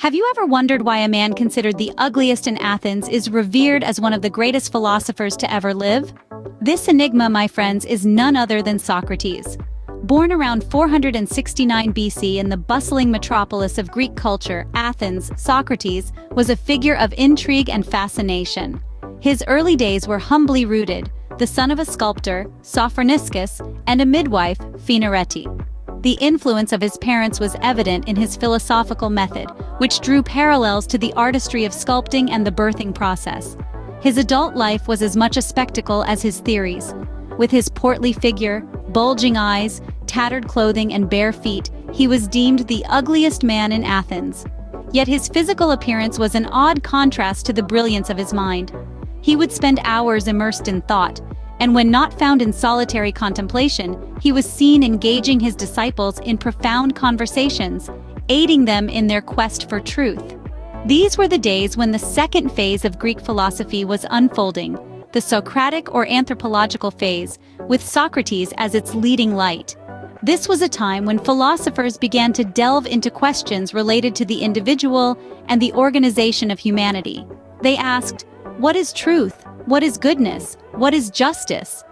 Have you ever wondered why a man considered the ugliest in Athens is revered as one of the greatest philosophers to ever live? This enigma, my friends, is none other than Socrates. Born around 469 BC in the bustling metropolis of Greek culture, Athens, Socrates was a figure of intrigue and fascination. His early days were humbly rooted, the son of a sculptor, Socrates, and a midwife, Phaenarete. The influence of his parents was evident in his philosophical method, which drew parallels to the artistry of sculpting and the birthing process. His adult life was as much a spectacle as his theories. With his portly figure, bulging eyes, tattered clothing, and bare feet, he was deemed the ugliest man in Athens. Yet his physical appearance was an odd contrast to the brilliance of his mind. He would spend hours immersed in thought, and when not found in solitary contemplation, he was seen engaging his disciples in profound conversations, aiding them in their quest for truth. These were the days when the second phase of Greek philosophy was unfolding, the Socratic or anthropological phase, with Socrates as its leading light. This was a time when philosophers began to delve into questions related to the individual and the organization of humanity. They asked, what is truth? What is goodness? What is justice?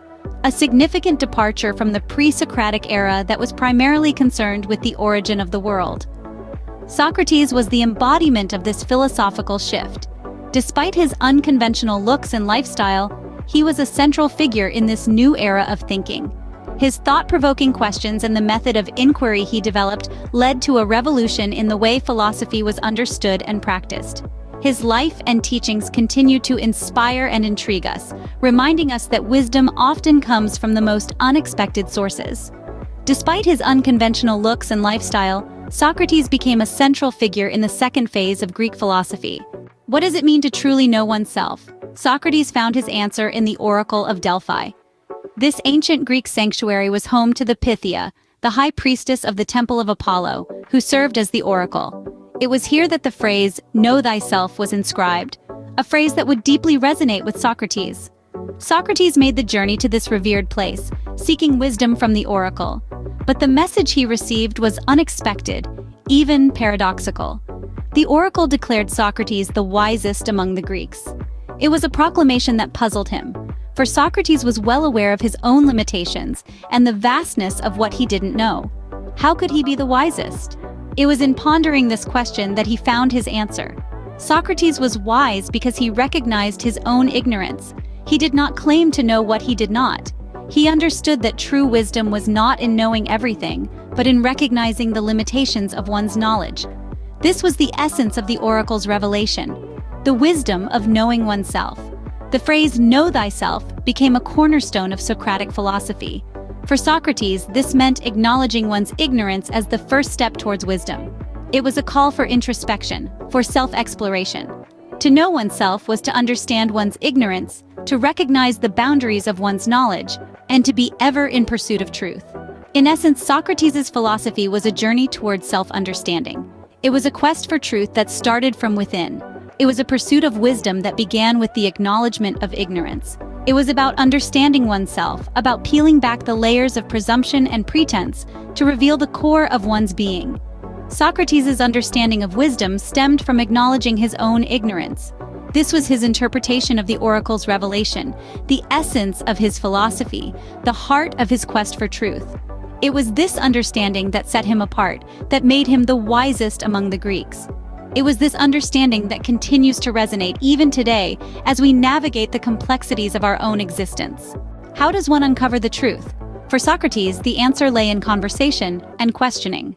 A significant departure from the pre-Socratic era that was primarily concerned with the origin of the world. Socrates was the embodiment of this philosophical shift. Despite his unconventional looks and lifestyle, he was a central figure in this new era of thinking. His thought-provoking questions and the method of inquiry he developed led to a revolution in the way philosophy was understood and practiced. His life and teachings continue to inspire and intrigue us, reminding us that wisdom often comes from the most unexpected sources. Despite his unconventional looks and lifestyle, Socrates became a central figure in the second phase of Greek philosophy. What does it mean to truly know oneself? Socrates found his answer in the Oracle of Delphi. This ancient Greek sanctuary was home to the Pythia, the high priestess of the Temple of Apollo, who served as the oracle. It was here that the phrase, "Know thyself," was inscribed, a phrase that would deeply resonate with Socrates. Socrates made the journey to this revered place, seeking wisdom from the oracle. But the message he received was unexpected, even paradoxical. The oracle declared Socrates the wisest among the Greeks. It was a proclamation that puzzled him, for Socrates was well aware of his own limitations and the vastness of what he didn't know. How could he be the wisest? It was in pondering this question that he found his answer. Socrates was wise because he recognized his own ignorance. He did not claim to know what he did not. He understood that true wisdom was not in knowing everything, but in recognizing the limitations of one's knowledge. This was the essence of the oracle's revelation, the wisdom of knowing oneself. The phrase, "know thyself," became a cornerstone of Socratic philosophy. For Socrates, this meant acknowledging one's ignorance as the first step towards wisdom. It was a call for introspection, for self-exploration. To know oneself was to understand one's ignorance, to recognize the boundaries of one's knowledge, and to be ever in pursuit of truth. In essence, Socrates' philosophy was a journey towards self-understanding. It was a quest for truth that started from within. It was a pursuit of wisdom that began with the acknowledgement of ignorance. It was about understanding oneself, about peeling back the layers of presumption and pretense to reveal the core of one's being. Socrates' understanding of wisdom stemmed from acknowledging his own ignorance. This was his interpretation of the oracle's revelation, the essence of his philosophy, the heart of his quest for truth. It was this understanding that set him apart, that made him the wisest among the Greeks. It was this understanding that continues to resonate even today as we navigate the complexities of our own existence. How does one uncover the truth? For Socrates, the answer lay in conversation and questioning.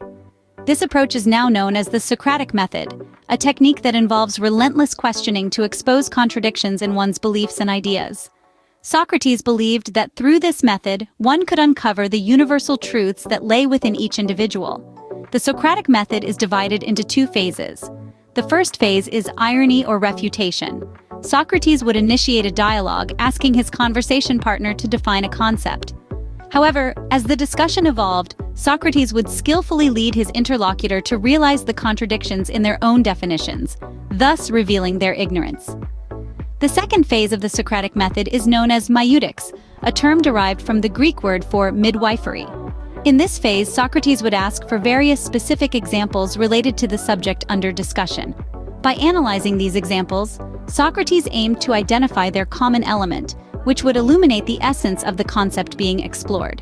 This approach is now known as the Socratic method, a technique that involves relentless questioning to expose contradictions in one's beliefs and ideas. Socrates believed that through this method, one could uncover the universal truths that lay within each individual. The Socratic method is divided into two phases. The first phase is irony or refutation. Socrates would initiate a dialogue, asking his conversation partner to define a concept. However, as the discussion evolved, Socrates would skillfully lead his interlocutor to realize the contradictions in their own definitions, thus revealing their ignorance. The second phase of the Socratic method is known as maieutic, a term derived from the Greek word for midwifery. In this phase, Socrates would ask for various specific examples related to the subject under discussion. By analyzing these examples, Socrates aimed to identify their common element, which would illuminate the essence of the concept being explored.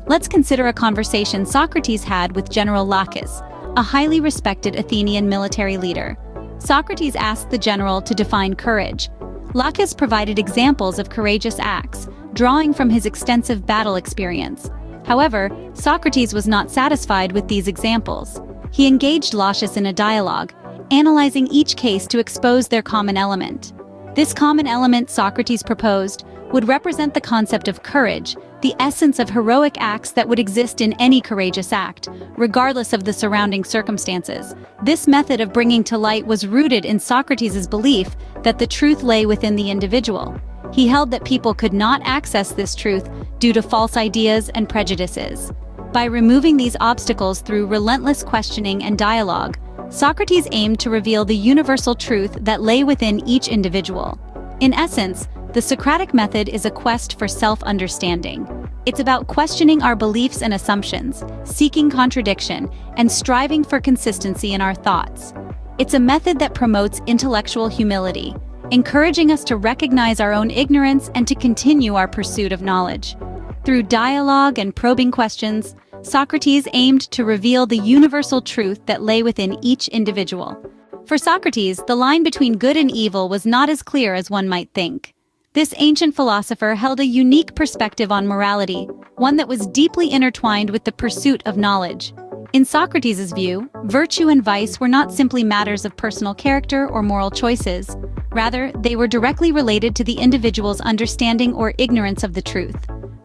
Let's consider a conversation Socrates had with General Laches, a highly respected Athenian military leader. Socrates asked the general to define courage. Laches provided examples of courageous acts, drawing from his extensive battle experience. However, Socrates was not satisfied with these examples. He engaged Laches in a dialogue, analyzing each case to expose their common element. This common element, Socrates proposed, would represent the concept of courage, the essence of heroic acts that would exist in any courageous act, regardless of the surrounding circumstances. This method of bringing to light was rooted in Socrates' belief that the truth lay within the individual. He held that people could not access this truth due to false ideas and prejudices. By removing these obstacles through relentless questioning and dialogue, Socrates aimed to reveal the universal truth that lay within each individual. In essence, the Socratic method is a quest for self-understanding. It's about questioning our beliefs and assumptions, seeking contradiction, and striving for consistency in our thoughts. It's a method that promotes intellectual humility, encouraging us to recognize our own ignorance and to continue our pursuit of knowledge. Through dialogue and probing questions, Socrates aimed to reveal the universal truth that lay within each individual. For Socrates, the line between good and evil was not as clear as one might think. This ancient philosopher held a unique perspective on morality, one that was deeply intertwined with the pursuit of knowledge. In Socrates' view, virtue and vice were not simply matters of personal character or moral choices. Rather, they were directly related to the individual's understanding or ignorance of the truth.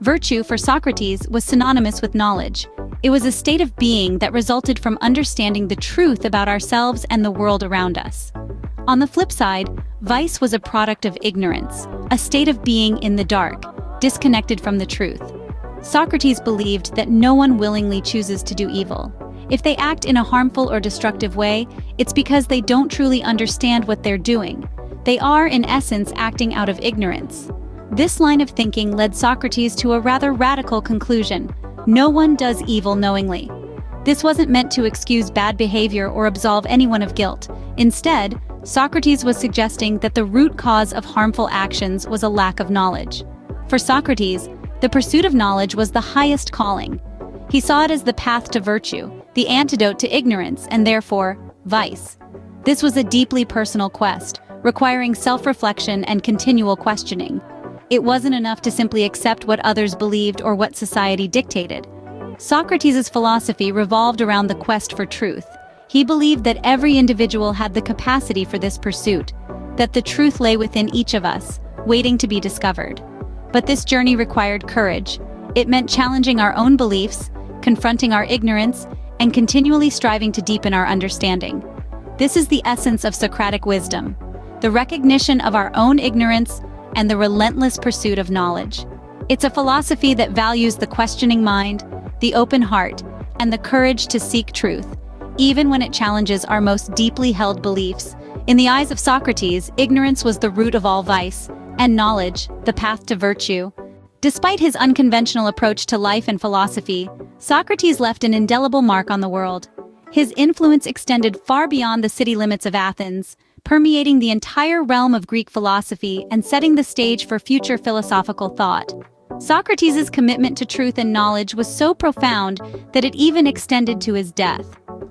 Virtue, for Socrates, was synonymous with knowledge. It was a state of being that resulted from understanding the truth about ourselves and the world around us. On the flip side, vice was a product of ignorance, a state of being in the dark, disconnected from the truth. Socrates believed that no one willingly chooses to do evil. If they act in a harmful or destructive way, it's because they don't truly understand what they're doing. They are, in essence, acting out of ignorance. This line of thinking led Socrates to a rather radical conclusion: no one does evil knowingly. This wasn't meant to excuse bad behavior or absolve anyone of guilt. Instead, Socrates was suggesting that the root cause of harmful actions was a lack of knowledge. For Socrates, the pursuit of knowledge was the highest calling. He saw it as the path to virtue, the antidote to ignorance, and therefore, vice. This was a deeply personal quest, requiring self-reflection and continual questioning. It wasn't enough to simply accept what others believed or what society dictated. Socrates' philosophy revolved around the quest for truth. He believed that every individual had the capacity for this pursuit, that the truth lay within each of us, waiting to be discovered. But this journey required courage. It meant challenging our own beliefs, confronting our ignorance, and continually striving to deepen our understanding. This is the essence of Socratic wisdom, the recognition of our own ignorance and the relentless pursuit of knowledge. It's a philosophy that values the questioning mind, the open heart, and the courage to seek truth, even when it challenges our most deeply held beliefs. In the eyes of Socrates, ignorance was the root of all vice, and knowledge, the path to virtue. Despite his unconventional approach to life and philosophy, Socrates left an indelible mark on the world. His influence extended far beyond the city limits of Athens, permeating the entire realm of Greek philosophy and setting the stage for future philosophical thought. Socrates' commitment to truth and knowledge was so profound that it even extended to his death.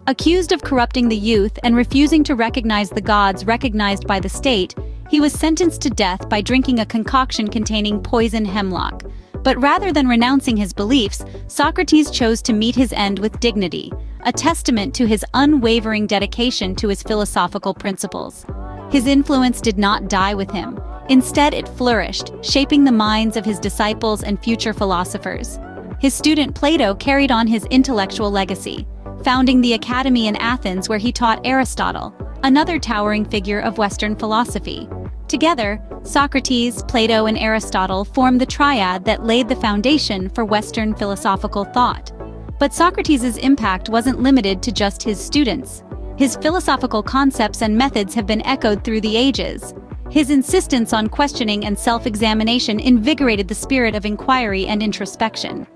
Accused of corrupting the youth and refusing to recognize the gods recognized by the state, he was sentenced to death by drinking a concoction containing poison hemlock. But rather than renouncing his beliefs, Socrates chose to meet his end with dignity, a testament to his unwavering dedication to his philosophical principles. His influence did not die with him. Instead, it flourished, shaping the minds of his disciples and future philosophers. His student Plato carried on his intellectual legacy, founding the academy in Athens where he taught Aristotle, another towering figure of Western philosophy. Together, Socrates, Plato, and Aristotle formed the triad that laid the foundation for Western philosophical thought. But Socrates' impact wasn't limited to just his students. His philosophical concepts and methods have been echoed through the ages. His insistence on questioning and self-examination invigorated the spirit of inquiry and introspection.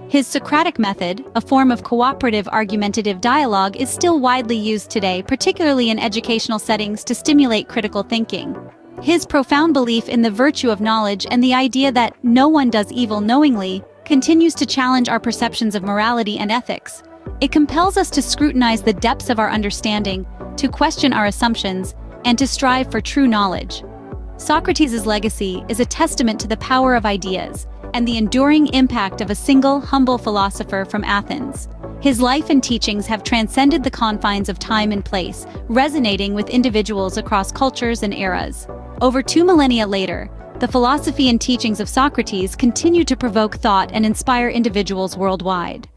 His Socratic method, a form of cooperative argumentative dialogue, is still widely used today, particularly in educational settings to stimulate critical thinking. His profound belief in the virtue of knowledge and the idea that no one does evil knowingly continues to challenge our perceptions of morality and ethics. It compels us to scrutinize the depths of our understanding, to question our assumptions, and to strive for true knowledge. Socrates' legacy is a testament to the power of ideas and the enduring impact of a single, humble philosopher from Athens. His life and teachings have transcended the confines of time and place, resonating with individuals across cultures and eras. Over 2 millennia later, the philosophy and teachings of Socrates continue to provoke thought and inspire individuals worldwide.